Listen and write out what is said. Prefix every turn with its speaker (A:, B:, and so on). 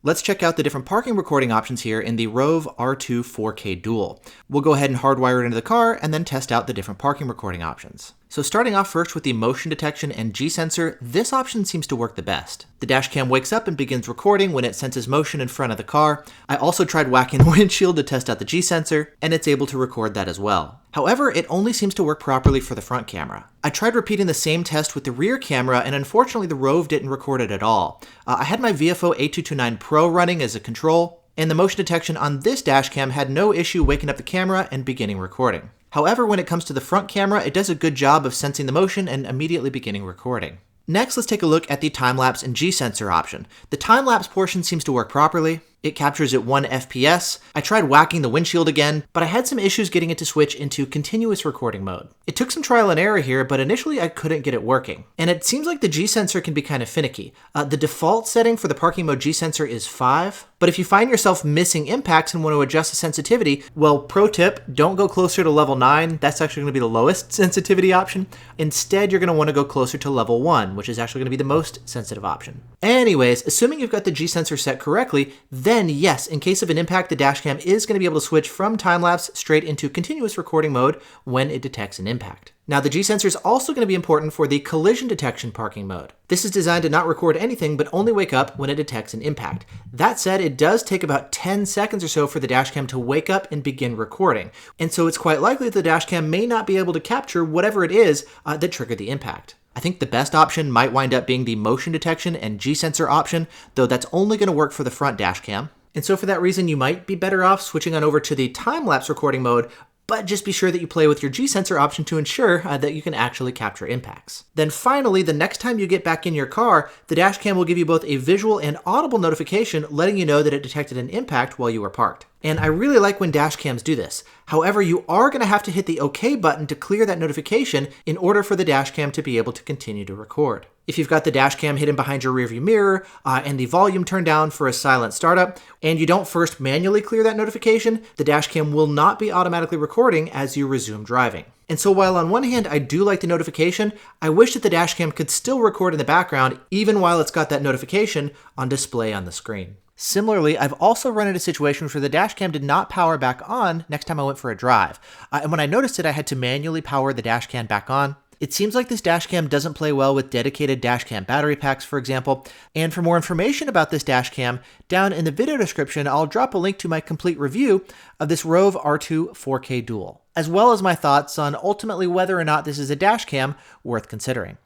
A: Let's check out the different parking recording options here in the Rove R2-4K Dual. We'll go ahead and hardwire it into the car and then test out the different parking recording options. So starting off first with the motion detection and G-sensor, this option seems to work the best. The dashcam wakes up and begins recording when it senses motion in front of the car. I also tried whacking the windshield to test out the G-sensor, and it's able to record that as well. However, it only seems to work properly for the front camera. I tried repeating the same test with the rear camera, and unfortunately the Rove didn't record it at all. I had my VFO 8229 Pro running as a control, and the motion detection on this dashcam had no issue waking up the camera and beginning recording. However, when it comes to the front camera, it does a good job of sensing the motion and immediately beginning recording. Next, let's take a look at the time-lapse and G-sensor option. The time-lapse portion seems to work properly. It captures at 1 FPS. I tried whacking the windshield again, but I had some issues getting it to switch into continuous recording mode. It took some trial and error here, but initially I couldn't get it working. And it seems like the G-sensor can be kind of finicky. The default setting for the parking mode G-sensor is 5, but if you find yourself missing impacts and want to adjust the sensitivity, well, pro tip, don't go closer to level 9. That's actually going to be the lowest sensitivity option. Instead, you're going to want to go closer to level 1, which is actually going to be the most sensitive option. Anyways, assuming you've got the G-sensor set correctly, then yes, in case of an impact, the dashcam is going to be able to switch from time-lapse straight into continuous recording mode when it detects an impact. Now, the G-sensor is also going to be important for the collision detection parking mode. This is designed to not record anything, but only wake up when it detects an impact. That said, it does take about 10 seconds or so for the dashcam to wake up and begin recording. And so it's quite likely that the dashcam may not be able to capture whatever it is that triggered the impact. I think the best option might wind up being the motion detection and G-sensor option, though that's only going to work for the front dashcam. And so for that reason, you might be better off switching on over to the time-lapse recording mode, but just be sure that you play with your G-sensor option to ensure that you can actually capture impacts. Then finally, the next time you get back in your car, the dashcam will give you both a visual and audible notification letting you know that it detected an impact while you were parked. And I really like when dashcams do this. However, you are going to have to hit the OK button to clear that notification in order for the dashcam to be able to continue to record. If you've got the dashcam hidden behind your rearview mirror and the volume turned down for a silent startup, and you don't first manually clear that notification, the dashcam will not be automatically recording as you resume driving. And so while on one hand I do like the notification, I wish that the dashcam could still record in the background even while it's got that notification on display on the screen. Similarly, I've also run into situations where the dashcam did not power back on next time I went for a drive. And when I noticed it, I had to manually power the dashcam back on. It seems like this dashcam doesn't play well with dedicated dashcam battery packs, for example. And for more information about this dashcam, down in the video description, I'll drop a link to my complete review of this Rove R2-4K Dual, as well as my thoughts on ultimately whether or not this is a dashcam worth considering.